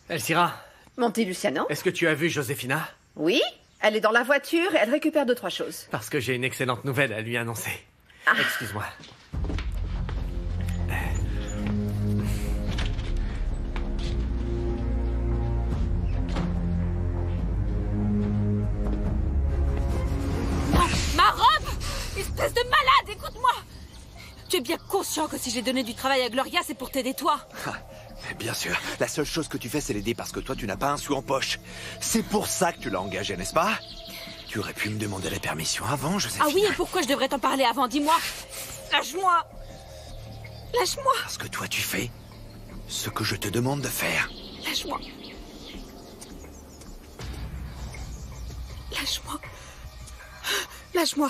Elcira, Mon petit Luciano? est-ce que tu as vu Josefina? Oui, elle est dans la voiture et elle récupère 2-3 choses. Parce que j'ai une excellente nouvelle à lui annoncer. Ah. Excuse-moi. Ma robe! Espèce de malade, écoute-moi! Tu es bien conscient que si j'ai donné du travail à Gloria, c'est pour t'aider toi? Bien sûr, la seule chose que tu fais, c'est l'aider parce que toi, tu n'as pas un sou en poche. C'est pour ça que tu l'as engagé, n'est-ce pas? Tu aurais pu me demander la permission avant, Joséphine. Ah oui, et pourquoi je devrais t'en parler avant? Dis-moi! Lâche-moi! Lâche-moi! Parce que toi, tu fais ce que je te demande de faire. Lâche-moi! Lâche-moi! Lâche-moi!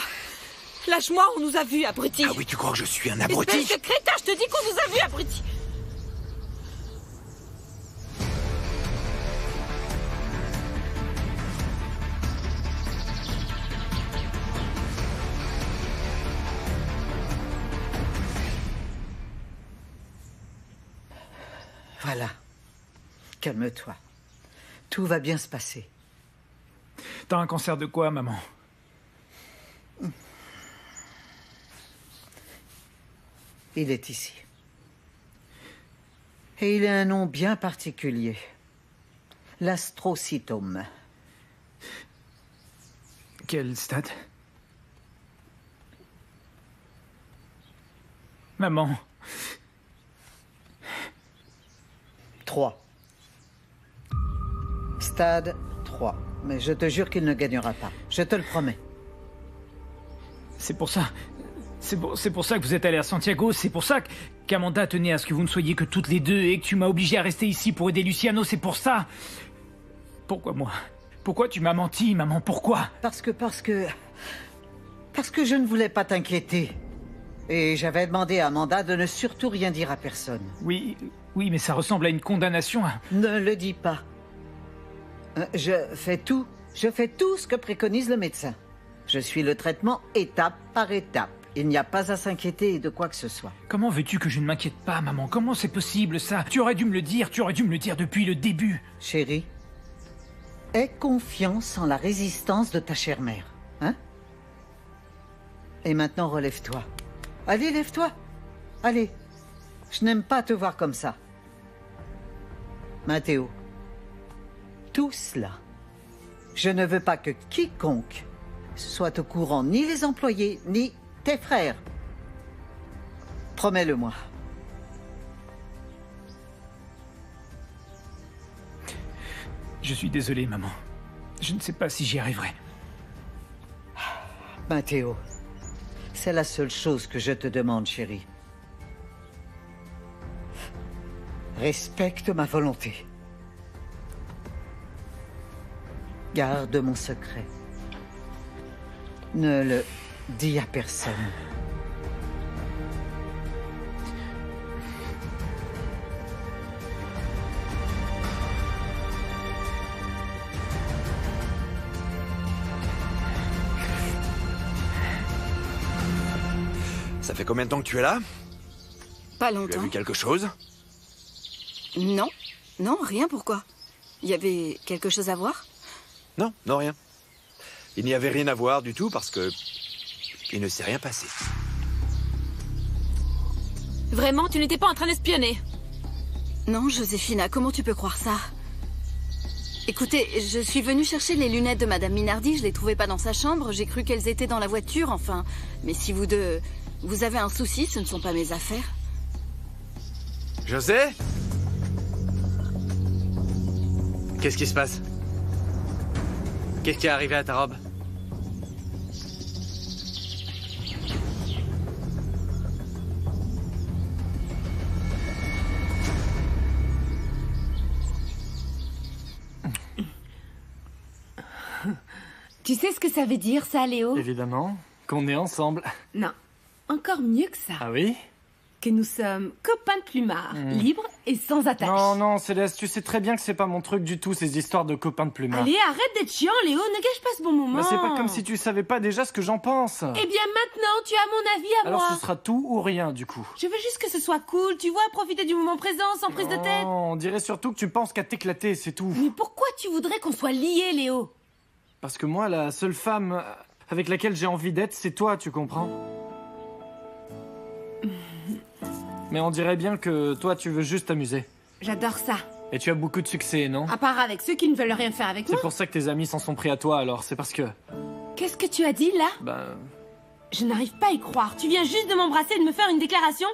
Lâche-moi, on nous a vus, abrutis! Ah oui, tu crois que je suis un abruti? Espèce de crétin, je te dis qu'on nous a vus, abrutis! Voilà. Calme-toi. Tout va bien se passer. T'as un cancer de quoi, maman? Il est ici. Et il a un nom bien particulier. L'astrocytome. Quel stade? Maman. 3. Stade 3. Mais je te jure qu'il ne gagnera pas. Je te le promets. C'est pour ça. C'est pour ça que vous êtes allés à Santiago. C'est pour ça qu'Amanda tenait à ce que vous ne soyez que toutes les deux et que tu m'as obligé à rester ici pour aider Luciano. C'est pour ça. Pourquoi moi? Pourquoi tu m'as menti, maman? Pourquoi? Parce que je ne voulais pas t'inquiéter. Et j'avais demandé à Amanda de ne surtout rien dire à personne. Oui, mais ça ressemble à une condamnation. Ne le dis pas. Je fais tout ce que préconise le médecin. Je suis le traitement étape par étape. Il n'y a pas à s'inquiéter de quoi que ce soit. Comment veux-tu que je ne m'inquiète pas, maman? Comment c'est possible, ça? Tu aurais dû me le dire depuis le début. Chérie, aie confiance en la résistance de ta chère mère, hein? Et maintenant, relève-toi. Allez, lève-toi. Allez. Je n'aime pas te voir comme ça. Mathéo, tout cela, je ne veux pas que quiconque soit au courant, ni les employés, ni tes frères. Promets-le-moi. Je suis désolé, maman. Je ne sais pas si j'y arriverai. Mathéo, c'est la seule chose que je te demande, chérie. Respecte ma volonté. Garde mon secret. Ne le dis à personne. Ça fait combien de temps que tu es là? Pas Tu as longtemps. vu quelque chose? Non. Non, rien, pourquoi? Il y avait quelque chose à voir? Non, non, rien. Il n'y avait rien à voir du tout parce que... il ne s'est rien passé. Vraiment, tu n'étais pas en train d'espionner? Non, Joséphina, comment tu peux croire ça? Écoutez, je suis venue chercher les lunettes de Madame Minardi, je les trouvais pas dans sa chambre, j'ai cru qu'elles étaient dans la voiture, enfin. Mais si vous deux... vous avez un souci, ce ne sont pas mes affaires. José? Qu'est-ce qui se passe? Qu'est-ce qui est arrivé à ta robe? Tu sais ce que ça veut dire, ça, Léo? Évidemment, qu'on est ensemble. Non, encore mieux que ça. Ah oui? que nous sommes copains de plumard, libres et sans attache. Non, non, Céleste, tu sais très bien que c'est pas mon truc du tout, ces histoires de copains de plumard. Allez, arrête d'être chiant, Léo, ne gâche pas ce bon moment. Mais c'est pas comme si tu savais pas déjà ce que j'en pense. Eh bien, maintenant, tu as mon avis à Alors moi. ce sera tout ou rien, du coup. Je veux juste que ce soit cool, tu vois, profiter du moment présent, sans prise de tête. Non, on dirait surtout que tu penses qu'à t'éclater, c'est tout. Mais pourquoi tu voudrais qu'on soit liés, Léo? Parce que moi, la seule femme avec laquelle j'ai envie d'être, c'est toi, tu comprends? Mais on dirait bien que toi, tu veux juste t'amuser. J'adore ça. Et tu as beaucoup de succès, non? À part avec ceux qui ne veulent rien faire avec moi. C'est pour ça que tes amis s'en sont pris à toi, alors. C'est parce que... Qu'est-ce que tu as dit, là? Ben... Je n'arrive pas à y croire. Tu viens juste de m'embrasser et de me faire une déclaration?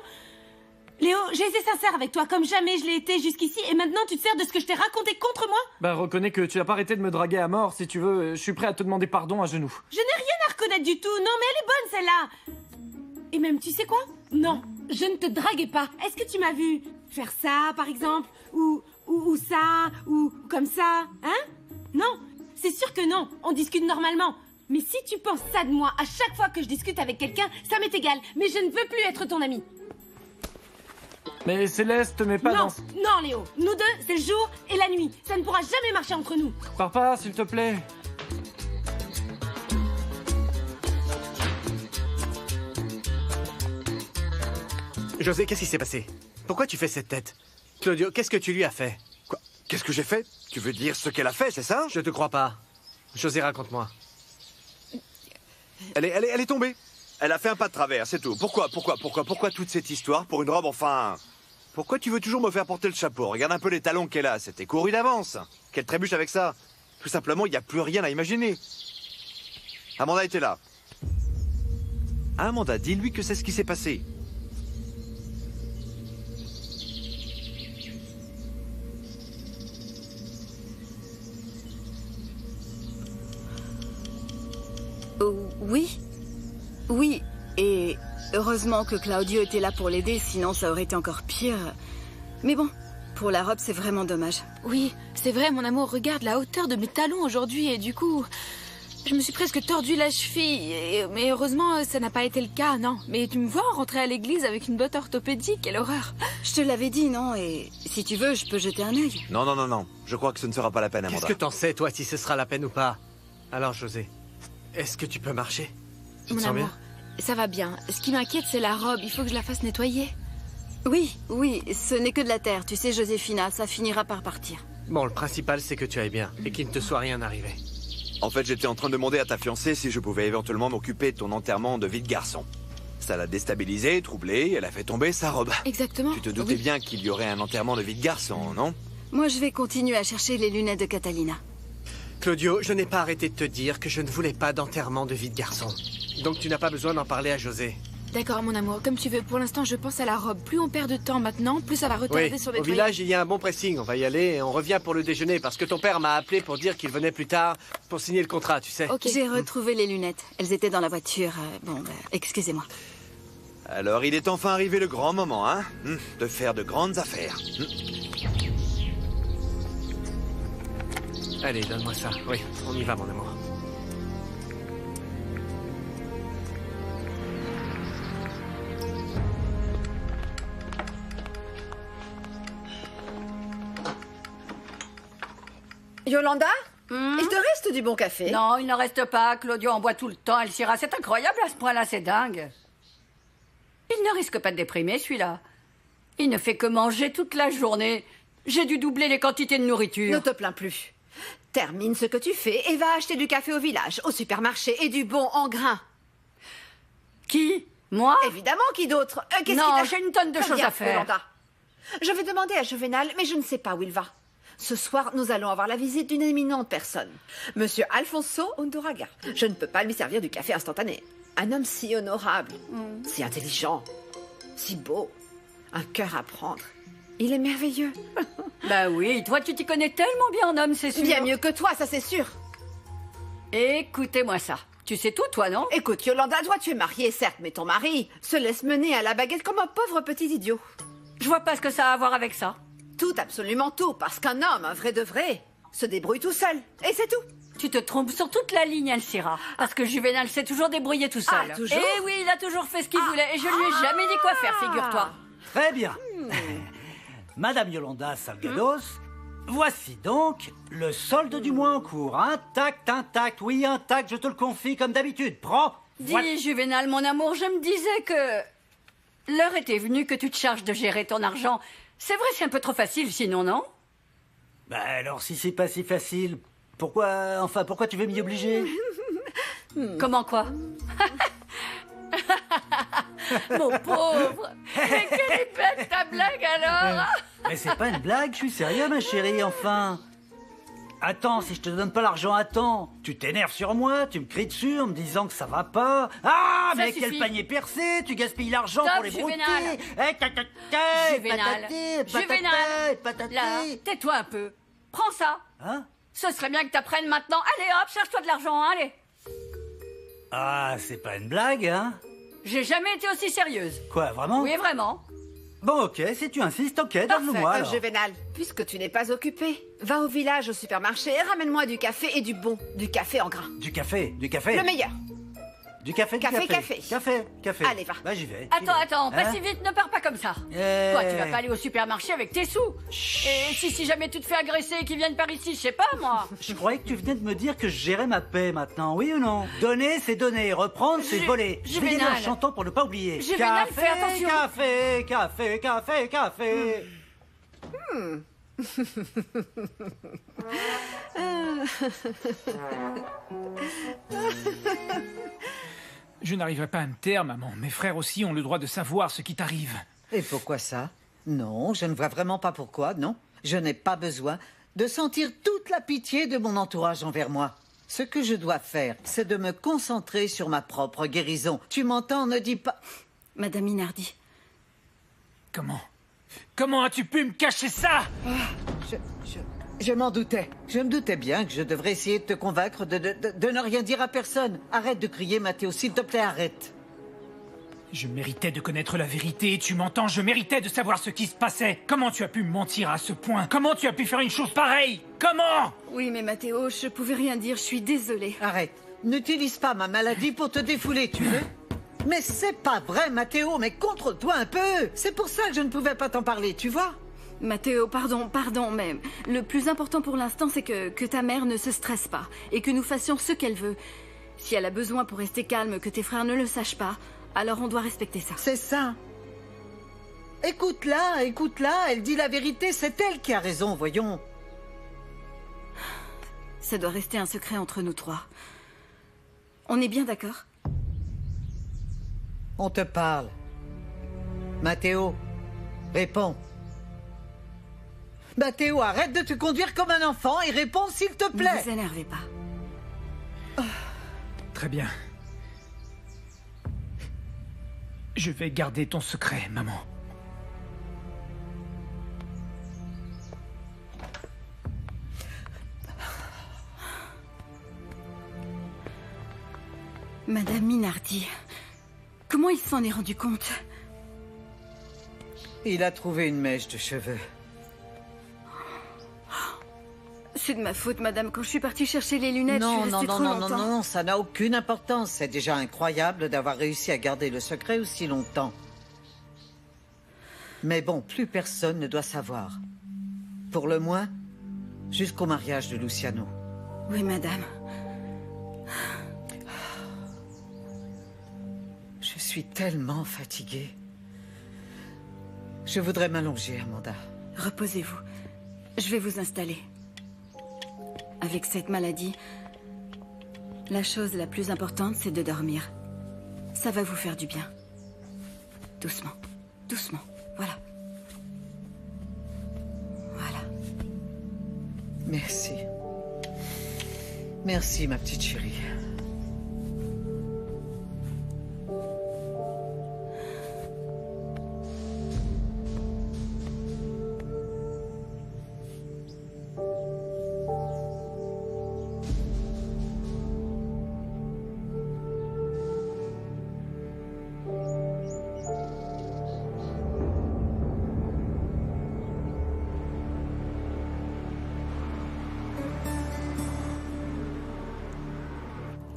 Léo, j'ai été sincère avec toi, comme jamais je l'ai été jusqu'ici, et maintenant tu te sers de ce que je t'ai raconté contre moi? Ben, reconnais que tu n'as pas arrêté de me draguer à mort, si tu veux. Je suis prêt à te demander pardon à genoux. Je n'ai rien à reconnaître du tout. Non, mais elle est bonne, celle-là. Et même, tu sais quoi? Non, je ne te draguais pas. Est-ce que tu m'as vu faire ça, par exemple? Ou ça? Ou comme ça? Hein? Non, c'est sûr que non. On discute normalement. Mais si tu penses ça de moi à chaque fois que je discute avec quelqu'un, ça m'est égal. Mais je ne veux plus être ton ami. Mais Céleste, te mets pas Non, dans... non, Léo. Nous deux, c'est le jour et la nuit. Ça ne pourra jamais marcher entre nous. Pars pas, s'il te plaît. José, qu'est-ce qui s'est passé? Pourquoi tu fais cette tête? Claudio, qu'est-ce que tu lui as fait? Quoi? Qu'est-ce que j'ai fait? Tu veux dire ce qu'elle a fait, c'est ça? Je te crois pas. José, raconte-moi. Elle est tombée. Elle a fait un pas de travers, c'est tout. Pourquoi toute cette histoire pour une robe, enfin... Pourquoi tu veux toujours me faire porter le chapeau? Regarde un peu les talons qu'elle a, c'était couru d'avance. Qu'elle trébuche avec ça. Tout simplement, il n'y a plus rien à imaginer. Amanda était là. Amanda, dis-lui que c'est ce qui s'est passé. Oui. Oui, et heureusement que Claudio était là pour l'aider, sinon ça aurait été encore pire. Mais bon, pour la robe, c'est vraiment dommage. Oui, c'est vrai, mon amour, regarde la hauteur de mes talons aujourd'hui, et du coup... Je me suis presque tordu la cheville, mais heureusement, ça n'a pas été le cas, non. Mais tu me vois rentrer à l'église avec une botte orthopédique, quelle horreur. Je te l'avais dit, non? Et si tu veux, je peux jeter un œil. Non. Je crois que ce ne sera pas la peine, Amanda. Qu'est-ce que t'en sais, toi, si ce sera la peine ou pas? Alors, José, est-ce que tu peux marcher? Tu te Mon sens amour, bien? ça va bien. Ce qui m'inquiète, c'est la robe. Il faut que je la fasse nettoyer. Oui, ce n'est que de la terre. Tu sais, Joséphina, ça finira par partir. Bon, le principal, c'est que tu ailles bien et qu'il ne te soit rien arrivé. En fait, j'étais en train de demander à ta fiancée si je pouvais éventuellement m'occuper de ton enterrement de vie de garçon. Ça l'a déstabilisée, troublée, elle a fait tomber sa robe. Exactement. Tu te doutais bien qu'il y aurait un enterrement de vie de garçon, non? Moi, je vais continuer à chercher les lunettes de Catalina. Claudio, je n'ai pas arrêté de te dire que je ne voulais pas d'enterrement de vie de garçon. Donc tu n'as pas besoin d'en parler à José. D'accord, mon amour, comme tu veux. Pour l'instant, je pense à la robe. Plus on perd de temps maintenant, plus ça va retarder Oui, son au nettoyage. village, il y a un bon pressing. On va y aller et on revient pour le déjeuner parce que ton père m'a appelé pour dire qu'il venait plus tard pour signer le contrat, tu sais. Ok. J'ai retrouvé les lunettes. Elles étaient dans la voiture. Excusez-moi. Alors, il est enfin arrivé le grand moment, hein? De faire de grandes affaires. Allez, donne-moi ça. Oui, on y va, mon amour. Yolanda, il te reste du bon café? Non, il n'en reste pas. Claudio en boit tout le temps. Elle s'ira. C'est incroyable à ce point-là, c'est dingue. Il ne risque pas de déprimer, celui-là. Il ne fait que manger toute la journée. J'ai dû doubler les quantités de nourriture. Ne te plains plus. Termine ce que tu fais et va acheter du café au village, au supermarché et du bon en grains. Qui? Moi? Évidemment, qui d'autre? Qu'est-ce Non, qui t'a- j'ai une tonne de Très choses bien, à faire. Yolanda. Je vais demander à Juvénal, mais je ne sais pas où il va. Ce soir, nous allons avoir la visite d'une éminente personne. Monsieur Alfonso Unduraga. Je ne peux pas lui servir du café instantané. Un homme si honorable, si intelligent, si beau. Un cœur à prendre. Il est merveilleux. Bah oui, toi tu t'y connais tellement bien en homme, c'est sûr. Bien mieux que toi, ça c'est sûr. Écoutez-moi ça. Tu sais tout, toi, non? Écoute, Yolanda, toi tu es mariée, certes, mais ton mari se laisse mener à la baguette comme un pauvre petit idiot. Je vois pas ce que ça a à voir avec ça. Tout, absolument tout, parce qu'un homme, un vrai de vrai, se débrouille tout seul. Et c'est tout. Tu te trompes sur toute la ligne, Alcira. Parce que Juvénal s'est toujours débrouillé tout seul. Ah, toujours? Eh oui, il a toujours fait ce qu'il voulait. Et je lui ai jamais dit quoi faire, figure-toi. Très bien. Madame Yolanda Salgados, voici donc le solde du mois en cours. Intact, oui, intact, je te le confie comme d'habitude. Prends. Dis, Juvénal, mon amour, je me disais que... L'heure était venue que tu te charges de gérer ton argent. C'est vrai, c'est un peu trop facile, sinon, non? Bah alors, si c'est pas si facile, pourquoi tu veux m'y obliger? Comment quoi? Mon pauvre! Mais quelle est bête ta blague, alors? Mais c'est pas une blague, je suis sérieux, ma chérie, enfin. Attends, si je te donne pas l'argent à temps, tu t'énerves sur moi, tu me cries dessus en me disant que ça va pas. Ah, Ça mais suffit. quel panier percé, tu gaspilles l'argent Stop, pour les Juvénal. brouter. Juvénal, Juvénal, là, tais-toi un peu. Prends ça. Hein? Ce serait bien que t'apprennes maintenant. Allez, hop, cherche-toi de l'argent, hein, allez. Ah, c'est pas une blague, hein? J'ai jamais été aussi sérieuse. Quoi, vraiment? Oui, vraiment. Bon, ok, si tu insistes, ok, donne-le-moi alors. Juvénal, puisque tu n'es pas occupé, va au village au supermarché et ramène-moi du café et du café en grains. Du café. Le meilleur. Du café. Café. Allez, va. Bah, j'y vais. Attends, pas Hein? si vite, ne pars pas comme ça. Toi, tu vas pas aller au supermarché avec tes sous. Et si jamais tu te fais agresser et qu'ils viennent par ici, je sais pas, moi. Je croyais que tu venais de me dire que je gérais ma paix maintenant, oui ou non? Donner, c'est donner. Reprendre, c'est voler. Je vais y aller en chantant pour ne pas oublier. Juvénal, fais attention. Café. Je n'arriverai pas à me taire, maman. Mes frères aussi ont le droit de savoir ce qui t'arrive. Et pourquoi ça? Non, je ne vois vraiment pas pourquoi, non. Je n'ai pas besoin de sentir toute la pitié de mon entourage envers moi. Ce que je dois faire, c'est de me concentrer sur ma propre guérison. Tu m'entends? Ne dis pas... Madame Minardi. Comment as-tu pu me cacher ça? Je m'en doutais. Je me doutais bien que je devrais essayer de te convaincre de ne rien dire à personne. Arrête de crier, Mathéo, s'il te plaît, arrête. Je méritais de connaître la vérité, tu m'entends? Je méritais de savoir ce qui se passait. Comment tu as pu me mentir à ce point? Comment tu as pu faire une chose pareille? Comment? Oui, mais Mathéo, je pouvais rien dire, je suis désolée. Arrête. N'utilise pas ma maladie pour te défouler, tu veux? Mais c'est pas vrai, Mathéo, mais contrôle-toi un peu. C'est pour ça que je ne pouvais pas t'en parler, tu vois? Mathéo, pardon, mais le plus important pour l'instant, c'est que ta mère ne se stresse pas et que nous fassions ce qu'elle veut. Si elle a besoin pour rester calme, que tes frères ne le sachent pas, alors on doit respecter ça. C'est ça. Écoute-la, elle dit la vérité, c'est elle qui a raison, voyons. Ça doit rester un secret entre nous trois. On est bien d'accord? On te parle. Mathéo, réponds. Mathéo, arrête de te conduire comme un enfant et réponds s'il te plaît. Ne vous énervez pas. Très bien. Je vais garder ton secret, maman. Madame Minardi, comment il s'en est rendu compte? Il a trouvé une mèche de cheveux. C'est de ma faute, madame. Quand je suis partie chercher les lunettes, je suis restée trop longtemps. Non, ça n'a aucune importance. C'est déjà incroyable d'avoir réussi à garder le secret aussi longtemps. Mais bon, plus personne ne doit savoir. Pour le moins, jusqu'au mariage de Luciano. Oui, madame. Je suis tellement fatiguée. Je voudrais m'allonger, Amanda. Reposez-vous. Je vais vous installer. Avec cette maladie, la chose la plus importante, c'est de dormir. Ça va vous faire du bien. Doucement, doucement. Voilà. Voilà. Merci. Merci, ma petite chérie.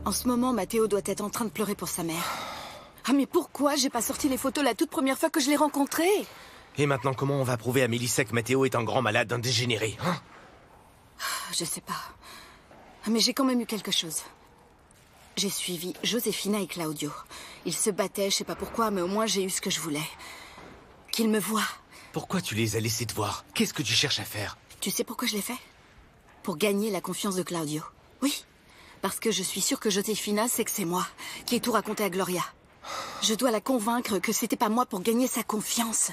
En ce moment, Mathéo doit être en train de pleurer pour sa mère. Ah mais pourquoi j'ai pas sorti les photos la toute première fois que je l'ai rencontré? Et maintenant, comment on va prouver à Mélissa que Mathéo est un grand malade, un dégénéré, hein? Je sais pas. Mais j'ai quand même eu quelque chose. J'ai suivi Josefina et Claudio. Ils se battaient, je sais pas pourquoi, mais au moins j'ai eu ce que je voulais. Qu'ils me voient. Pourquoi tu les as laissés te voir? Qu'est-ce que tu cherches à faire? Tu sais pourquoi je l'ai fait? Pour gagner la confiance de Claudio. Oui. Parce que je suis sûre que Josefina sait que c'est moi qui ai tout raconté à Gloria. Je dois la convaincre que c'était pas moi pour gagner sa confiance.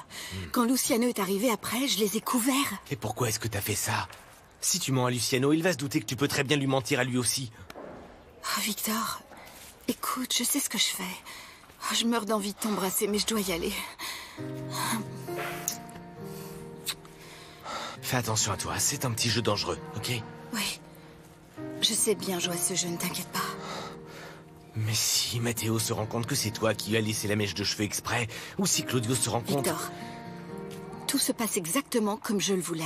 Quand Luciano est arrivé après, je les ai couverts. Et pourquoi est-ce que t'as fait ça? Si tu mens à Luciano, il va se douter que tu peux très bien lui mentir à lui aussi. Oh, Victor, écoute, je sais ce que je fais. Oh, je meurs d'envie de t'embrasser, mais je dois y aller. Fais attention à toi, c'est un petit jeu dangereux, ok? Oui. Je sais bien jouer à ce jeu, ne t'inquiète pas. Mais si Mathéo se rend compte que c'est toi qui lui as laissé la mèche de cheveux exprès, ou si Claudio se rend compte... Victor, tout se passe exactement comme je le voulais.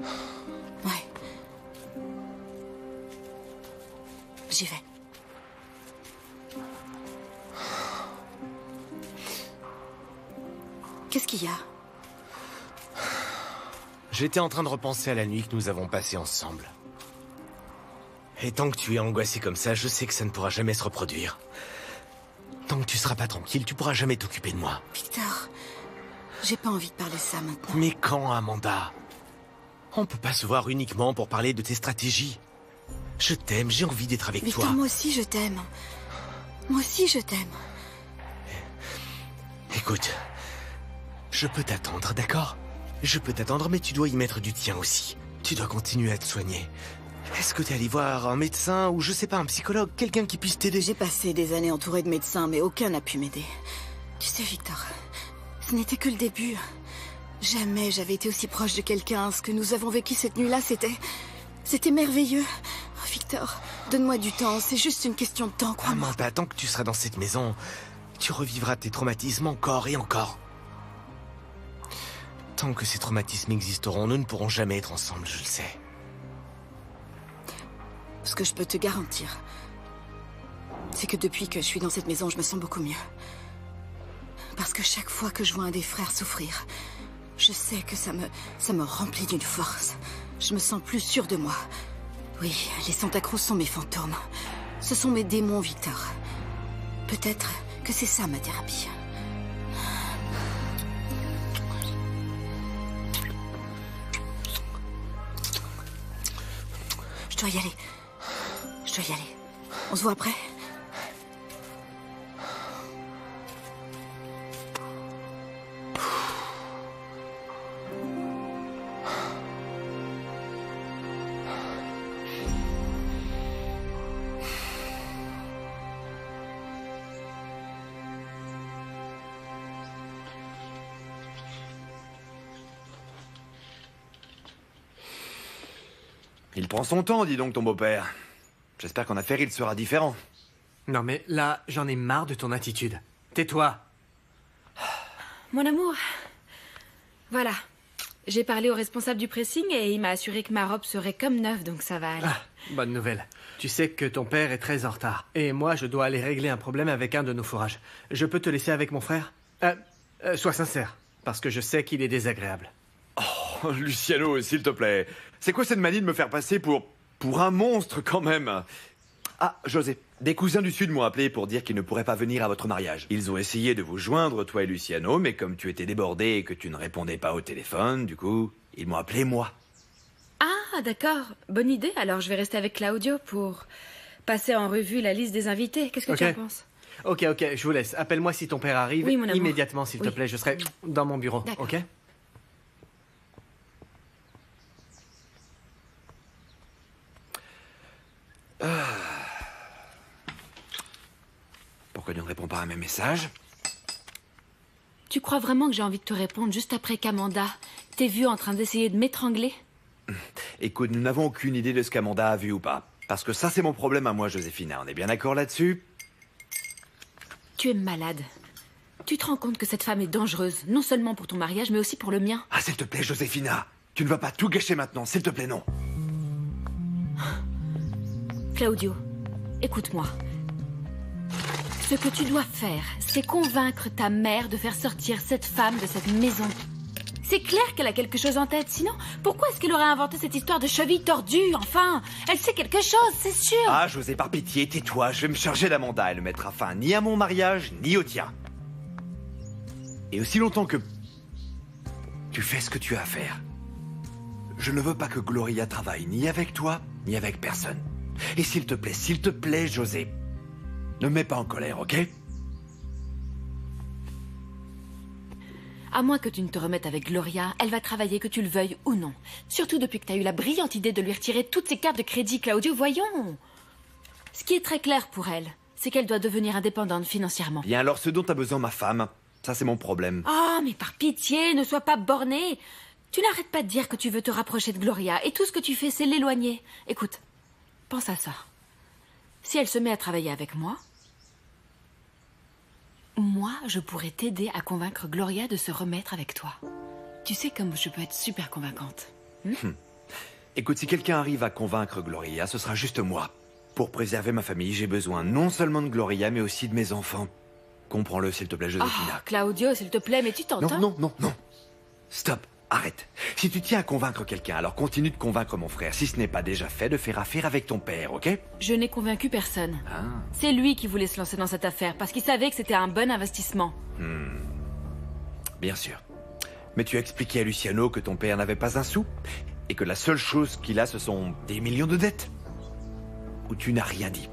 Ouais. J'y vais. Qu'est-ce qu'il y a? J'étais en train de repenser à la nuit que nous avons passée ensemble. Et tant que tu es angoissé comme ça, je sais que ça ne pourra jamais se reproduire. Tant que tu seras pas tranquille, tu pourras jamais t'occuper de moi. Victor, j'ai pas envie de parler de ça maintenant. Mais quand, Amanda? On peut pas se voir uniquement pour parler de tes stratégies. Je t'aime, j'ai envie d'être avec Victor, toi. moi aussi je t'aime. Moi aussi je t'aime. Écoute, je peux t'attendre, d'accord? Je peux t'attendre, mais tu dois y mettre du tien aussi. Tu dois continuer à te soigner. Est-ce que t'es allé voir un médecin ou je sais pas, un psychologue, quelqu'un qui puisse t'aider? J'ai passé des années entourée de médecins, mais aucun n'a pu m'aider. Tu sais, Victor, ce n'était que le début. Jamais j'avais été aussi proche de quelqu'un. Ce que nous avons vécu cette nuit-là, c'était merveilleux. Oh, Victor, donne-moi du temps, c'est juste une question de temps, crois-moi. Amanda, tant que tu seras dans cette maison, tu revivras tes traumatismes encore et encore. Tant que ces traumatismes existeront, nous ne pourrons jamais être ensemble, je le sais. Ce que je peux te garantir, c'est que depuis que je suis dans cette maison, je me sens beaucoup mieux. Parce que chaque fois que je vois un des frères souffrir, je sais que ça me remplit d'une force. Je me sens plus sûre de moi. Oui, les Santa Cruz sont mes fantômes. Ce sont mes démons, Victor. Peut-être que c'est ça ma thérapie. Je dois y aller. Je dois y aller. On se voit après? Il prend son temps, dis donc, ton beau-père. J'espère qu'en affaire, il sera différent. Non mais là, j'en ai marre de ton attitude. Tais-toi. Mon amour, voilà. J'ai parlé au responsable du pressing et il m'a assuré que ma robe serait comme neuve, donc ça va aller. Ah, bonne nouvelle. Tu sais que ton père est très en retard. Et moi, je dois aller régler un problème avec un de nos fourrages. Je peux te laisser avec mon frère? Sois sincère, parce que je sais qu'il est désagréable. Oh, Luciano, s'il te plaît. C'est quoi cette manie de me faire passer pour un monstre, quand même? Ah, José, des cousins du Sud m'ont appelé pour dire qu'ils ne pourraient pas venir à votre mariage. Ils ont essayé de vous joindre, toi et Luciano, mais comme tu étais débordé et que tu ne répondais pas au téléphone, du coup, ils m'ont appelé moi. Ah, d'accord. Bonne idée. Alors je vais rester avec Claudio pour passer en revue la liste des invités. Qu'est-ce que tu en penses? Ok, je vous laisse. Appelle-moi si ton père arrive. Oui, mon amour. Immédiatement, s'il te plaît. Je serai dans mon bureau, ok? Pourquoi tu ne réponds pas à mes messages? Tu crois vraiment que j'ai envie de te répondre juste après qu'Amanda t'ait vu en train d'essayer de m'étrangler? Écoute, nous n'avons aucune idée de ce qu'Amanda a vu ou pas. Parce que ça, c'est mon problème à moi, Josefina. On est bien d'accord là-dessus? Tu es malade. Tu te rends compte que cette femme est dangereuse, non seulement pour ton mariage, mais aussi pour le mien? Ah, s'il te plaît, Josefina. Tu ne vas pas tout gâcher maintenant, s'il te plaît, non. Claudio, écoute-moi. Ce que tu dois faire, c'est convaincre ta mère de faire sortir cette femme de cette maison. C'est clair qu'elle a quelque chose en tête, sinon, pourquoi est-ce qu'elle aurait inventé cette histoire de cheville tordue, enfin? Elle sait quelque chose, c'est sûr. Ah, José, par pitié, tais-toi, je vais me charger d'Amanda. Elle ne mettra fin ni à mon mariage, ni au tien. Et aussi longtemps que tu fais ce que tu as à faire, je ne veux pas que Gloria travaille ni avec toi, ni avec personne. Et s'il te plaît, José, ne me mets pas en colère, ok? À moins que tu ne te remettes avec Gloria, elle va travailler que tu le veuilles ou non. Surtout depuis que tu as eu la brillante idée de lui retirer toutes ses cartes de crédit, Claudio, voyons. Ce qui est très clair pour elle, c'est qu'elle doit devenir indépendante financièrement. Bien alors, ce dont a besoin ma femme, ça c'est mon problème. Ah, mais par pitié, ne sois pas borné. Tu n'arrêtes pas de dire que tu veux te rapprocher de Gloria, et tout ce que tu fais, c'est l'éloigner. Écoute, pense à ça. Si elle se met à travailler avec moi, je pourrais t'aider à convaincre Gloria de se remettre avec toi. Tu sais comme je peux être super convaincante. Écoute, si quelqu'un arrive à convaincre Gloria, ce sera juste moi. Pour préserver ma famille, j'ai besoin non seulement de Gloria, mais aussi de mes enfants. Comprends-le, s'il te plaît, Joséphina. Oh, Claudio, s'il te plaît, mais tu t'entends? Non. Stop, arrête. Si tu tiens à convaincre quelqu'un, alors continue de convaincre mon frère, si ce n'est pas déjà fait, de faire affaire avec ton père, ok? Je n'ai convaincu personne. Ah. C'est lui qui voulait se lancer dans cette affaire, parce qu'il savait que c'était un bon investissement. Bien sûr. Mais tu as expliqué à Luciano que ton père n'avait pas un sou, et que la seule chose qu'il a, ce sont des millions de dettes. Ou tu n'as rien dit.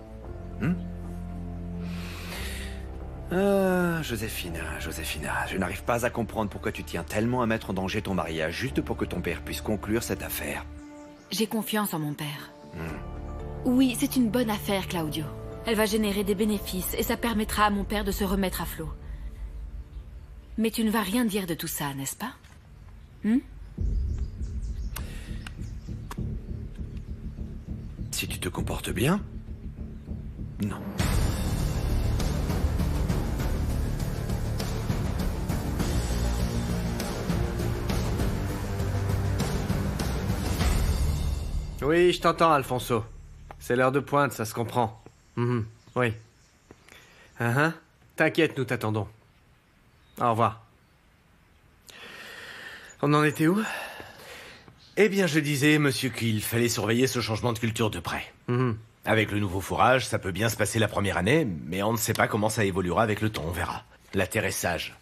Joséphina, je n'arrive pas à comprendre pourquoi tu tiens tellement à mettre en danger ton mariage juste pour que ton père puisse conclure cette affaire. J'ai confiance en mon père. Oui, c'est une bonne affaire, Claudio. Elle va générer des bénéfices et ça permettra à mon père de se remettre à flot. Mais tu ne vas rien dire de tout ça, n'est-ce pas? Si tu te comportes bien, non. Oui, je t'entends, Alfonso. C'est l'heure de pointe, ça se comprend. Oui. T'inquiète, nous t'attendons. Au revoir. On en était où? Eh bien, je disais, monsieur, qu'il fallait surveiller ce changement de culture de près. Avec le nouveau fourrage, ça peut bien se passer la première année, mais on ne sait pas comment ça évoluera avec le temps, on verra. La terre est sage.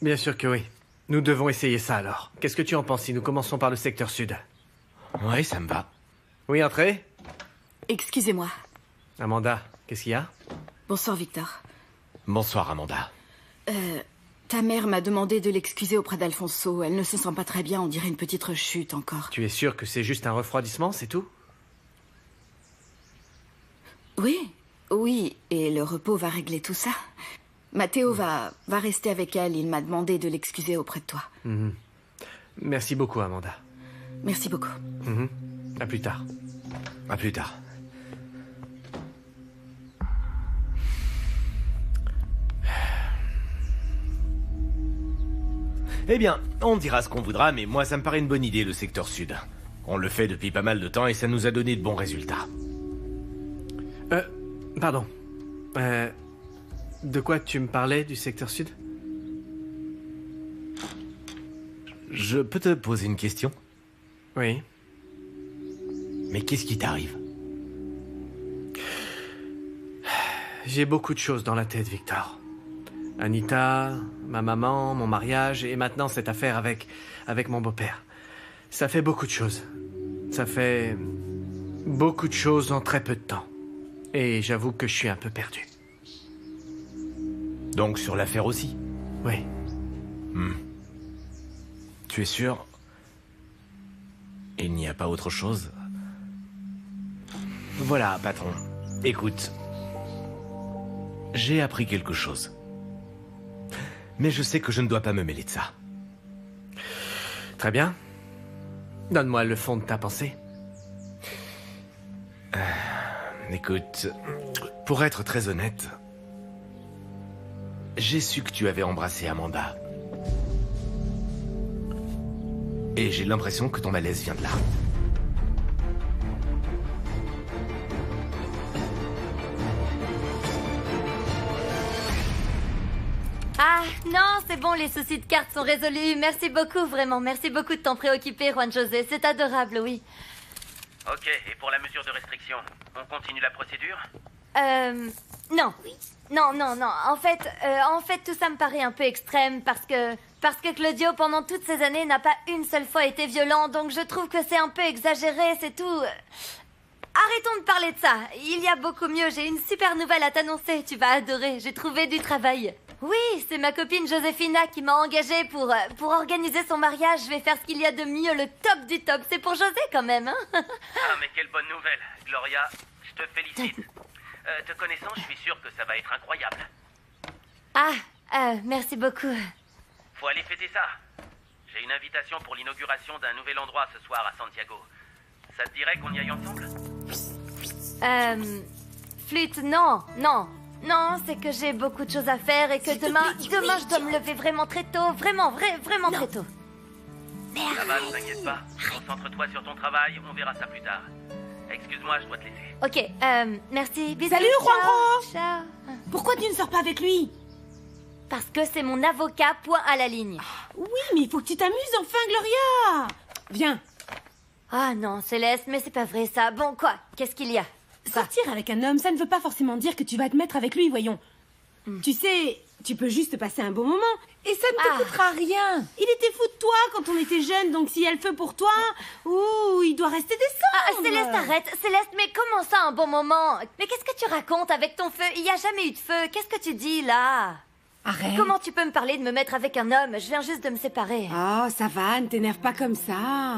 Bien sûr que oui. Nous devons essayer ça alors. Qu'est-ce que tu en penses si nous commençons par le secteur sud? Oui, ça me va. Oui, entrez. Excusez-moi. Amanda, qu'est-ce qu'il y a? Bonsoir, Victor. Bonsoir, Amanda. Ta mère m'a demandé de l'excuser auprès d'Alfonso. Elle ne se sent pas très bien, on dirait une petite rechute encore. Tu es sûr que c'est juste un refroidissement, c'est tout? Oui, et le repos va régler tout ça. Matteo va rester avec elle, il m'a demandé de l'excuser auprès de toi. Merci beaucoup, Amanda. Merci beaucoup. À plus tard. À plus tard. Eh bien, on dira ce qu'on voudra, mais moi ça me paraît une bonne idée, le secteur sud. On le fait depuis pas mal de temps et ça nous a donné de bons résultats. Pardon. De quoi tu me parlais du secteur sud? Je peux te poser une question? Oui. Mais qu'est-ce qui t'arrive? J'ai beaucoup de choses dans la tête, Victor. Anita, ma maman, mon mariage et maintenant cette affaire avec mon beau-père. Ça fait beaucoup de choses. Ça fait beaucoup de choses en très peu de temps. Et j'avoue que je suis un peu perdu. Donc sur l'affaire aussi? Oui. Tu es sûr? Il n'y a pas autre chose? Voilà, patron. Écoute. J'ai appris quelque chose. Mais je sais que je ne dois pas me mêler de ça. Très bien. Donne-moi le fond de ta pensée. Écoute, pour être très honnête, j'ai su que tu avais embrassé Amanda. Et j'ai l'impression que ton malaise vient de là. Ah, non, c'est bon, les soucis de cartes sont résolus. Merci beaucoup, vraiment. Merci beaucoup de t'en préoccuper, Juan José. C'est adorable, oui. Ok, et pour la mesure de restriction, on continue la procédure? Non. Non. En fait, tout ça me paraît un peu extrême parce que Claudio, pendant toutes ces années, n'a pas une seule fois été violent, donc je trouve que c'est un peu exagéré, c'est tout. Arrêtons de parler de ça. Il y a beaucoup mieux. J'ai une super nouvelle à t'annoncer. Tu vas adorer. J'ai trouvé du travail. Oui, c'est ma copine Josefina qui m'a engagée pour organiser son mariage. Je vais faire ce qu'il y a de mieux, le top du top. C'est pour José quand même, hein. Ah, mais quelle bonne nouvelle. Gloria, je te félicite. Te connaissant, je suis sûr que ça va être incroyable. Merci beaucoup. Faut aller fêter ça. J'ai une invitation pour l'inauguration d'un nouvel endroit ce soir à Santiago. Ça te dirait qu'on y aille ensemble? Flûte, non, c'est que j'ai beaucoup de choses à faire et que demain je dois me lever vraiment très tôt, vraiment très tôt. Merde. Ça va, ne t'inquiète pas. Concentre-toi sur ton travail, on verra ça plus tard. Excuse-moi, je dois te laisser. Ok, merci, bisous. Salut, Juanjo. Ciao. Pourquoi tu ne sors pas avec lui? Parce que c'est mon avocat, point à la ligne. Oui, mais il faut que tu t'amuses enfin, Gloria. Viens. Ah non, Céleste, mais c'est pas vrai ça. Bon, quoi? Qu'est-ce qu'il y a? Sortir avec un homme, ça ne veut pas forcément dire que tu vas te mettre avec lui, voyons. Tu sais, tu peux juste passer un bon moment et ça ne te coûtera rien. Il était fou de toi quand on était jeunes, donc s'il y a le feu pour toi, il doit rester décembre. Céleste, arrête. Céleste, mais comment ça un bon moment? Mais qu'est-ce que tu racontes avec ton feu? Il n'y a jamais eu de feu. Qu'est-ce que tu dis là? Arrête. Comment tu peux me parler de me mettre avec un homme? Je viens juste de me séparer. Oh, ça va, ne t'énerve pas comme ça.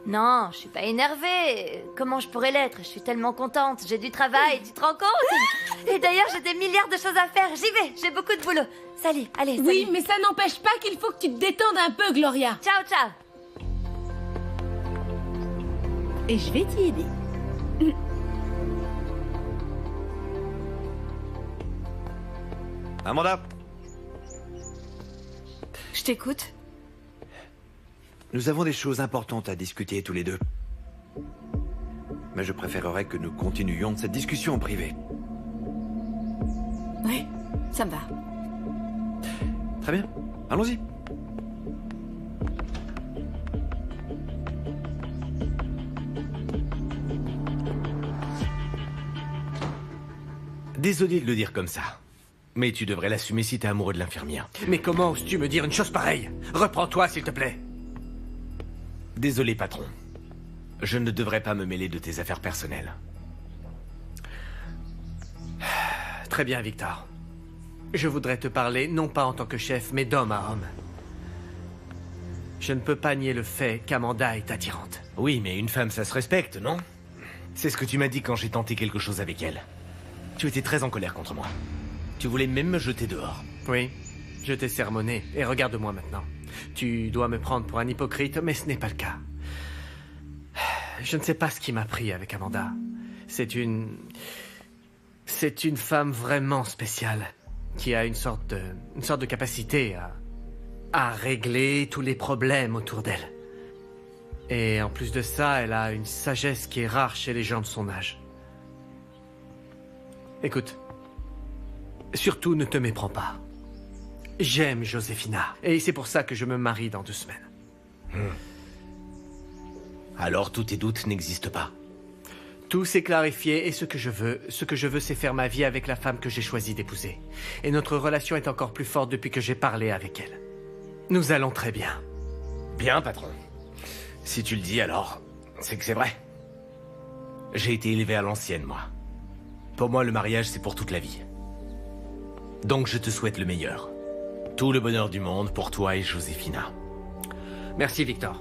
Non, je suis pas énervée. Comment je pourrais l'être? Je suis tellement contente. J'ai du travail, tu te rends compte? Et d'ailleurs, j'ai des milliards de choses à faire. J'y vais, j'ai beaucoup de boulot. Salut, allez, salut. Oui, mais ça n'empêche pas qu'il faut que tu te détendes un peu, Gloria. Ciao, ciao. Et je vais t'y aider. Amanda, Je t'écoute. nous avons des choses importantes à discuter tous les deux. Mais je préférerais que nous continuions cette discussion en privé. Oui, ça me va. Très bien, allons-y. Désolé de le dire comme ça. Mais tu devrais l'assumer si t'es amoureux de l'infirmière. Mais comment oses-tu me dire une chose pareille? Reprends-toi, s'il te plaît. Désolé, patron. Je ne devrais pas me mêler de tes affaires personnelles. Très bien, Victor. Je voudrais te parler, non pas en tant que chef, mais d'homme à homme. Je ne peux pas nier le fait qu'Amanda est attirante. Oui, mais une femme, ça se respecte, non? C'est ce que tu m'as dit quand j'ai tenté quelque chose avec elle. Tu étais très en colère contre moi. Tu voulais même me jeter dehors. Oui, je t'ai sermonné, et regarde-moi maintenant. Tu dois me prendre pour un hypocrite, mais ce n'est pas le cas. Je ne sais pas ce qui m'a pris avec Amanda. C'est une femme vraiment spéciale, qui a une sorte de capacité à régler tous les problèmes autour d'elle. Et en plus de ça, elle a une sagesse qui est rare chez les gens de son âge. Écoute, surtout ne te méprends pas. J'aime Josefina, et c'est pour ça que je me marie dans 2 semaines. Alors tous tes doutes n'existent pas. Tout s'est clarifié, et ce que je veux, c'est faire ma vie avec la femme que j'ai choisi d'épouser. Et notre relation est encore plus forte depuis que j'ai parlé avec elle. Nous allons très bien. Bien, patron. Si tu le dis alors, c'est que c'est vrai. J'ai été élevé à l'ancienne, moi. Pour moi, le mariage, c'est pour toute la vie. Donc je te souhaite le meilleur. Tout le bonheur du monde pour toi et Josefina. Merci, Victor.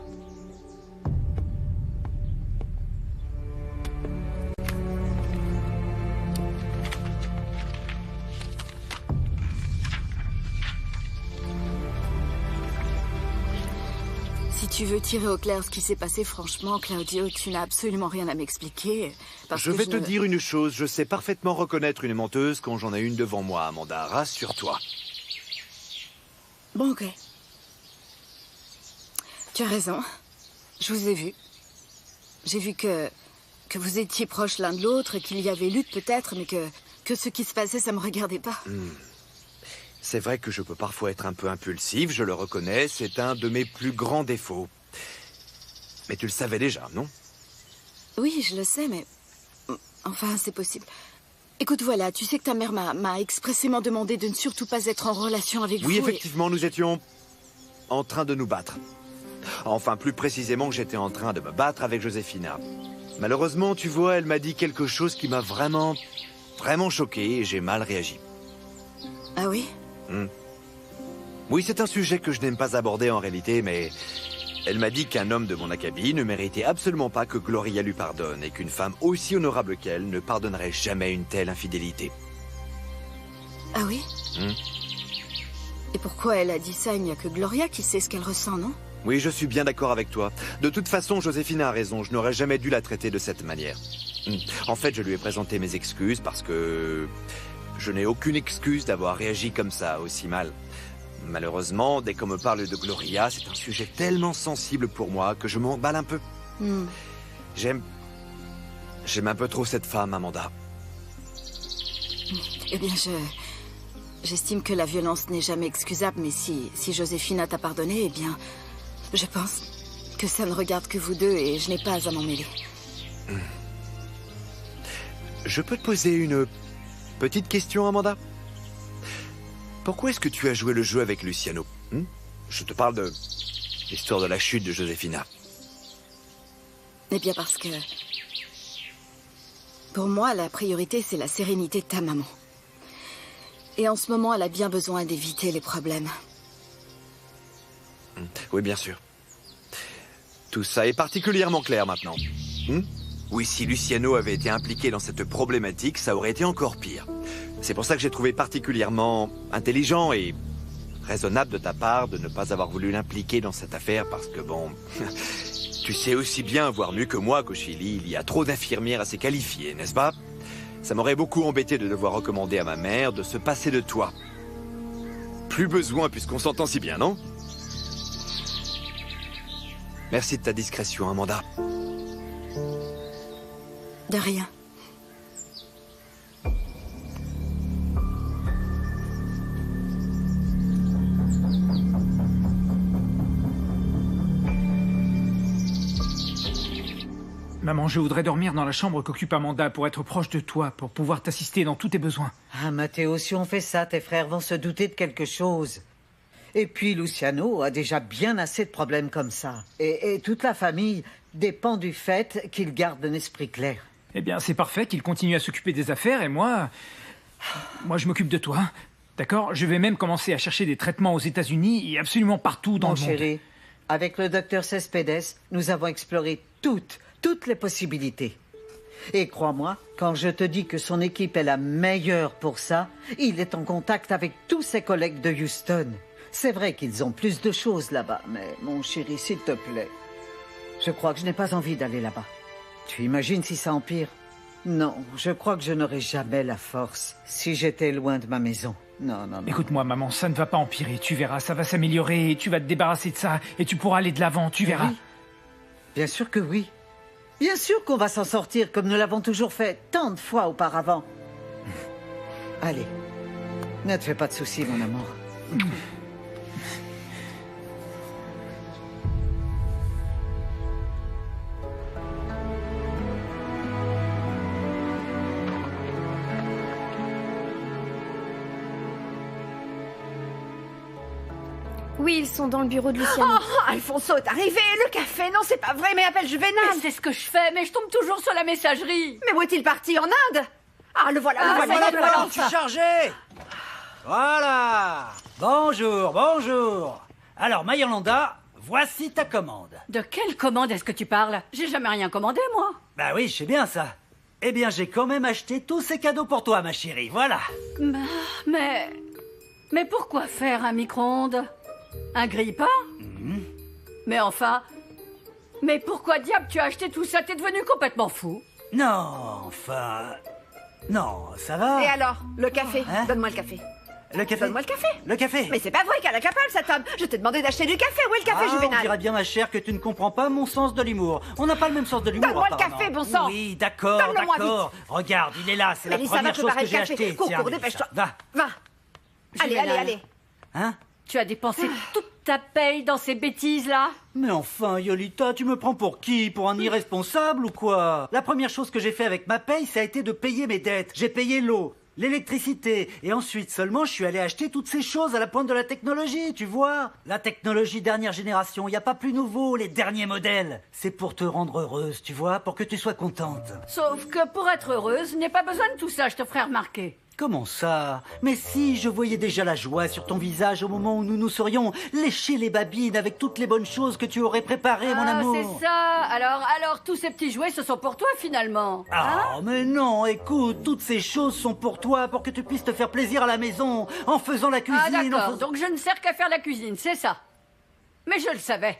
Si tu veux tirer au clair ce qui s'est passé, franchement, Claudio, tu n'as absolument rien à m'expliquer. Je vais te dire une chose, je sais parfaitement reconnaître une menteuse quand j'en ai une devant moi, Amanda. Rassure-toi. Bon, ok. Tu as raison. Je vous ai vu. J'ai vu que vous étiez proches l'un de l'autre, qu'il y avait lutte peut-être, mais que ce qui se passait, ça me regardait pas. C'est vrai que je peux parfois être un peu impulsif, je le reconnais, c'est un de mes plus grands défauts. Mais tu le savais déjà, non? Oui, je le sais, mais... Enfin, c'est possible. Écoute, voilà, tu sais que ta mère m'a expressément demandé de ne surtout pas être en relation avec vous. Oui, effectivement, nous étions en train de nous battre. Enfin, plus précisément, j'étais en train de me battre avec Josefina. Malheureusement, tu vois, elle m'a dit quelque chose qui m'a vraiment choqué et j'ai mal réagi. Ah oui? Oui, c'est un sujet que je n'aime pas aborder en réalité, mais... Elle m'a dit qu'un homme de mon acabit ne méritait absolument pas que Gloria lui pardonne et qu'une femme aussi honorable qu'elle ne pardonnerait jamais une telle infidélité. Ah oui? Et pourquoi elle a dit ça? Il n'y a que Gloria qui sait ce qu'elle ressent, non? Oui, je suis bien d'accord avec toi. De toute façon, Josefina a raison, je n'aurais jamais dû la traiter de cette manière. En fait, je lui ai présenté mes excuses parce que... je n'ai aucune excuse d'avoir réagi comme ça, aussi mal. Malheureusement, dès qu'on me parle de Gloria, c'est un sujet tellement sensible pour moi que je m'emballe un peu. J'aime un peu trop cette femme, Amanda. Eh bien, j'estime que la violence n'est jamais excusable, mais si Josefina t'a pardonné, eh bien, je pense que ça ne regarde que vous deux et je n'ai pas à m'en mêler. Je peux te poser une petite question, Amanda? Pourquoi est-ce que tu as joué le jeu avec Luciano? Je te parle de l'histoire de la chute de Josefina. Eh bien parce que... Pour moi, la priorité, c'est la sérénité de ta maman. Et en ce moment, elle a bien besoin d'éviter les problèmes. Oui, bien sûr. Tout ça est particulièrement clair maintenant. Oui, si Luciano avait été impliqué dans cette problématique, ça aurait été encore pire. C'est pour ça que j'ai trouvé particulièrement intelligent et raisonnable de ta part de ne pas avoir voulu l'impliquer dans cette affaire parce que bon... tu sais aussi bien, voire mieux que moi, qu'au Chili, il y a trop d'infirmières assez qualifiées, n'est-ce pas? Ça m'aurait beaucoup embêté de devoir recommander à ma mère de se passer de toi. Plus besoin puisqu'on s'entend si bien, non? Merci de ta discrétion, Amanda. De rien. Maman, je voudrais dormir dans la chambre qu'occupe Amanda pour être proche de toi, pour pouvoir t'assister dans tous tes besoins. Ah, Matteo, si on fait ça, tes frères vont se douter de quelque chose. Et puis, Luciano a déjà bien assez de problèmes comme ça. Et toute la famille dépend du fait qu'il garde un esprit clair. Eh bien, c'est parfait qu'il continue à s'occuper des affaires et moi, je m'occupe de toi. D'accord? Je vais même commencer à chercher des traitements aux États-Unis et absolument partout dans le monde. Mon chéri, avec le docteur Cespedes, nous avons exploré toutes les possibilités. Et crois-moi, quand je te dis que son équipe est la meilleure pour ça, il est en contact avec tous ses collègues de Houston. C'est vrai qu'ils ont plus de choses là-bas, mais mon chéri, s'il te plaît, je crois que je n'ai pas envie d'aller là-bas. Tu imagines si ça empire? Non, je crois que je n'aurais jamais la force si j'étais loin de ma maison. Non. Écoute-moi, maman, ça ne va pas empirer, tu verras, ça va s'améliorer, tu vas te débarrasser de ça, et tu pourras aller de l'avant, tu verras. Oui. Bien sûr que oui. Bien sûr qu'on va s'en sortir comme nous l'avons toujours fait tant de fois auparavant. Allez, ne te fais pas de soucis, mon amour. Oui, ils sont dans le bureau de Luciano. Oh, Alfonso est arrivé. Le café, non, c'est pas vrai, mais appelle Juvénal. Mais c'est ce que je fais, mais je tombe toujours sur la messagerie. Mais où est-il parti? En Inde? Ah, le voilà, le voilà. Je suis chargé. Voilà. Bonjour. Alors, Mayolanda, voici ta commande. De quelle commande est-ce que tu parles? J'ai jamais rien commandé, moi. Bah oui, je sais bien ça. Eh bien, j'ai quand même acheté tous ces cadeaux pour toi, ma chérie, voilà. Mais pourquoi faire un micro-ondes? Un grille-pain? Mais enfin... Mais pourquoi diable tu as acheté tout ça? T'es devenu complètement fou. Non, enfin... Non, ça va. Et alors, le café? Donne-moi le café. Le café? Donne-moi le café. Le café? Mais c'est pas vrai qu'elle est capable, cet homme. Je t'ai demandé d'acheter du café. Où est le café, Juvénal? On dirait bien, ma chère, que tu ne comprends pas mon sens de l'humour. On n'a pas le même sens de l'humour, Donne-moi le apparemment. café, bon sang. Oui, d'accord. Donne-le-moi vite. Regarde, il est là, c'est la Mélissa, première va chose que préparer j'ai le café. achetée. Cours, Tiens, cours, Mélissa, dépêche-toi. va. Va. Allez, allez, allez. Hein? Tu as dépensé toute ta paye dans ces bêtises-là? Mais enfin, Yolita, tu me prends pour qui? Pour un irresponsable ou quoi? La première chose que j'ai fait avec ma paye, ça a été de payer mes dettes. J'ai payé l'eau, l'électricité, et ensuite seulement je suis allé acheter toutes ces choses à la pointe de la technologie, tu vois? La technologie dernière génération, y a pas plus nouveau, les derniers modèles. C'est pour te rendre heureuse, tu vois, pour que tu sois contente. Sauf que pour être heureuse, je n'ai pas besoin de tout ça, je te ferai remarquer. Comment ça? Mais si, je voyais déjà la joie sur ton visage au moment où nous nous serions léchés les babines avec toutes les bonnes choses que tu aurais préparées, mon amour. C'est ça. Alors tous ces petits jouets, ce sont pour toi finalement. Ah, mais non, écoute, toutes ces choses sont pour toi, pour que tu puisses te faire plaisir à la maison, en faisant la cuisine. Ah d'accord, donc je ne sers qu'à faire la cuisine, c'est ça. Mais je le savais.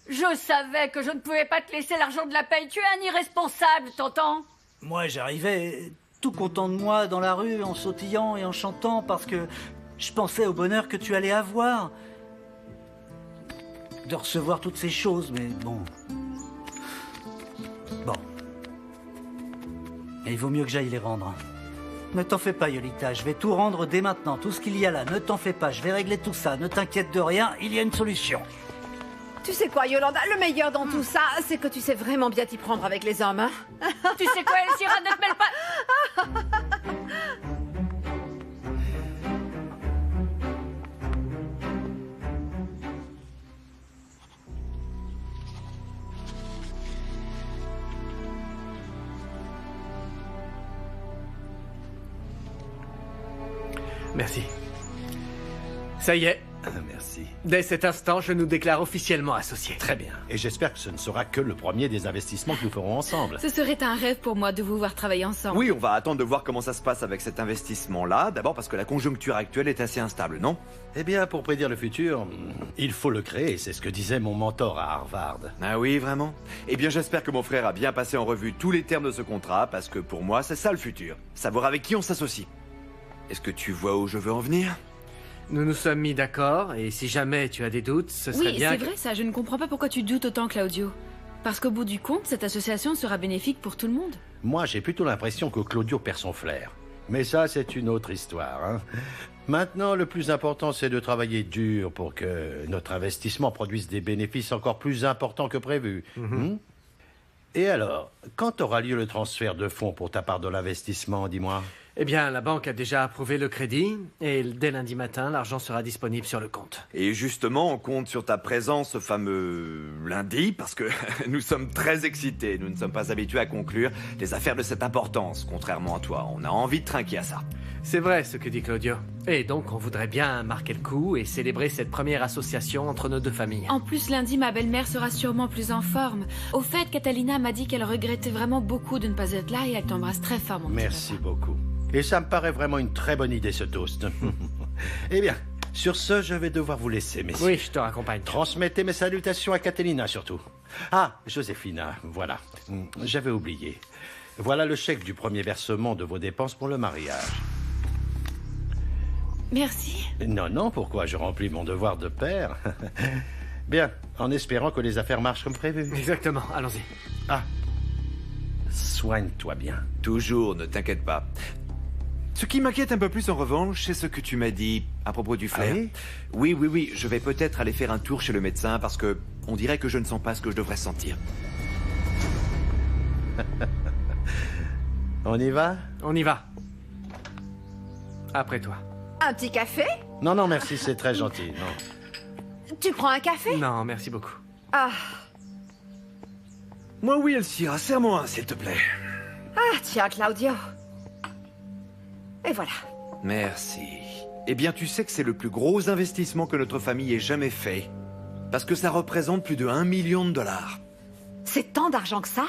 Je savais que je ne pouvais pas te laisser l'argent de la paye. Tu es un irresponsable, t'entends? Moi, j'arrivais tout content de moi dans la rue, en sautillant et en chantant, parce que je pensais au bonheur que tu allais avoir. De recevoir toutes ces choses, mais bon... Bon. Et il vaut mieux que j'aille les rendre. Ne t'en fais pas, Yolita, je vais tout rendre dès maintenant, tout ce qu'il y a là. Ne t'en fais pas, je vais régler tout ça. Ne t'inquiète de rien, il y a une solution. Tu sais quoi, Yolanda, le meilleur dans tout ça, c'est que tu sais vraiment bien t'y prendre avec les hommes, hein? Tu sais quoi, Elcira, ne te mêle pas... Merci. Ça y est. Merci. Dès cet instant, je nous déclare officiellement associés. Très bien. Et j'espère que ce ne sera que le premier des investissements que nous ferons ensemble. Ce serait un rêve pour moi de vous voir travailler ensemble. Oui, on va attendre de voir comment ça se passe avec cet investissement-là. D'abord parce que la conjoncture actuelle est assez instable, non? Eh bien, pour prédire le futur, il faut le créer. C'est ce que disait mon mentor à Harvard. Ah oui, vraiment? Eh bien, j'espère que mon frère a bien passé en revue tous les termes de ce contrat, parce que pour moi, c'est ça le futur. Savoir avec qui on s'associe. Est-ce que tu vois où je veux en venir? Nous nous sommes mis d'accord, et si jamais tu as des doutes, ce serait bien... Oui, c'est vrai ça, je ne comprends pas pourquoi tu doutes autant, Claudio. Parce qu'au bout du compte, cette association sera bénéfique pour tout le monde. Moi, j'ai plutôt l'impression que Claudio perd son flair. Mais ça, c'est une autre histoire, hein. Maintenant, le plus important, c'est de travailler dur pour que notre investissement produise des bénéfices encore plus importants que prévu. Et alors, quand aura lieu le transfert de fonds pour ta part de l'investissement, dis-moi? Eh bien, la banque a déjà approuvé le crédit, et dès lundi matin, l'argent sera disponible sur le compte. Et justement, on compte sur ta présence ce fameux lundi, parce que nous sommes très excités. Nous ne sommes pas habitués à conclure des affaires de cette importance, contrairement à toi. On a envie de trinquer à ça. C'est vrai ce que dit Claudio. Et donc, on voudrait bien marquer le coup et célébrer cette première association entre nos deux familles. En plus, lundi, ma belle-mère sera sûrement plus en forme. Au fait, Catalina m'a dit qu'elle regrettait vraiment beaucoup de ne pas être là et elle t'embrasse très fort, mon petit Merci beaucoup. Et ça me paraît vraiment une très bonne idée, ce toast. Eh bien, sur ce, je vais devoir vous laisser, messieurs. Oui, je te raccompagne. Transmettez mes salutations à Catalina, surtout. Ah, Joséphina, voilà. J'avais oublié. Voilà le chèque du premier versement de vos dépenses pour le mariage. Merci. Non, pourquoi? Je remplis mon devoir de père. Bien, en espérant que les affaires marchent comme prévu. Exactement, allons-y. Ah, soigne-toi bien. Toujours, ne t'inquiète pas. Ce qui m'inquiète un peu plus en revanche, c'est ce que tu m'as dit à propos du flair. Ah oui? Oui, je vais peut-être aller faire un tour chez le médecin parce que on dirait que je ne sens pas ce que je devrais sentir. On y va? On y va. Après toi. Un petit café? Non, merci, c'est très gentil. Non. Tu prends un café? Non, merci beaucoup. Ah. Moi oui, Elcira, serre-moi un, s'il te plaît. Ah, tiens, Claudio. Et voilà. Merci. Eh bien, tu sais que c'est le plus gros investissement que notre famille ait jamais fait. Parce que ça représente plus de 1 million de dollars. C'est tant d'argent que ça?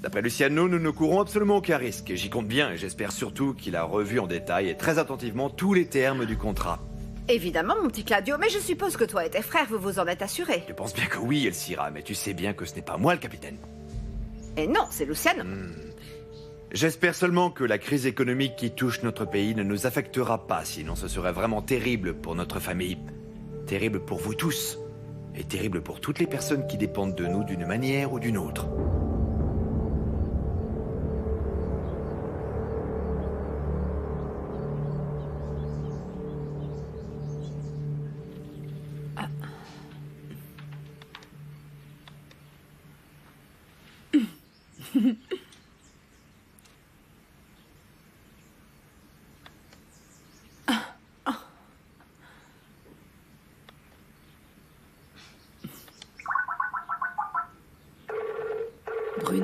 D'après Luciano, nous ne courons absolument aucun risque. Et j'y compte bien, et j'espère surtout qu'il a revu en détail et très attentivement tous les termes du contrat. Évidemment, mon petit Claudio, mais je suppose que toi et tes frères, vous vous en êtes assurés. Je pense bien que oui, Elcira, mais tu sais bien que ce n'est pas moi le capitaine. Et non, c'est Luciano. J'espère seulement que la crise économique qui touche notre pays ne nous affectera pas, sinon ce serait vraiment terrible pour notre famille. Terrible pour vous tous. Et terrible pour toutes les personnes qui dépendent de nous d'une manière ou d'une autre.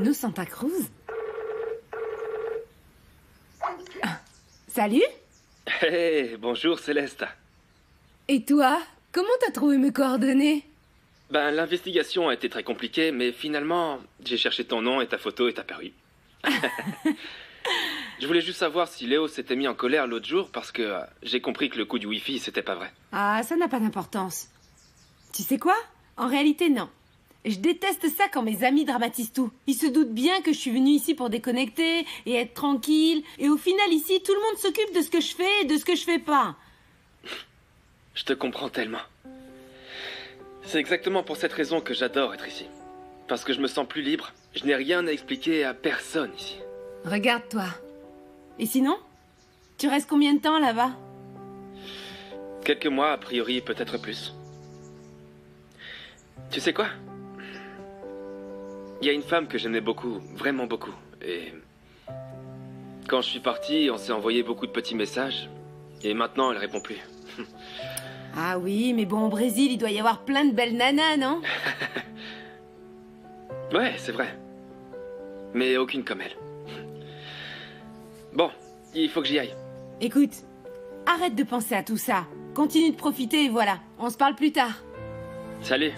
Verano Santa Cruz. Salut. Hey, bonjour Céleste. Et toi, comment t'as trouvé mes coordonnées? Ben, l'investigation a été très compliquée, mais finalement, j'ai cherché ton nom et ta photo est apparue. Je voulais juste savoir si Léo s'était mis en colère l'autre jour parce que j'ai compris que le coup du Wi-Fi, c'était pas vrai. Ah, ça n'a pas d'importance. Tu sais quoi? En réalité, non. Je déteste ça quand mes amis dramatisent tout. Ils se doutent bien que je suis venue ici pour déconnecter et être tranquille. Et au final, ici, tout le monde s'occupe de ce que je fais et de ce que je fais pas. Je te comprends tellement. C'est exactement pour cette raison que j'adore être ici. Parce que je me sens plus libre. Je n'ai rien à expliquer à personne ici. Regarde-toi. Et sinon? Tu restes combien de temps là-bas? Quelques mois, a priori, peut-être plus. Tu sais quoi? Il y a une femme que j'aimais beaucoup, vraiment beaucoup. Et quand je suis parti, on s'est envoyé beaucoup de petits messages. Et maintenant, elle répond plus. Ah oui, mais bon, au Brésil, il doit y avoir plein de belles nanas, non? Ouais, c'est vrai. Mais aucune comme elle. Bon, il faut que j'y aille. Écoute, arrête de penser à tout ça. Continue de profiter et voilà, on se parle plus tard. Salut.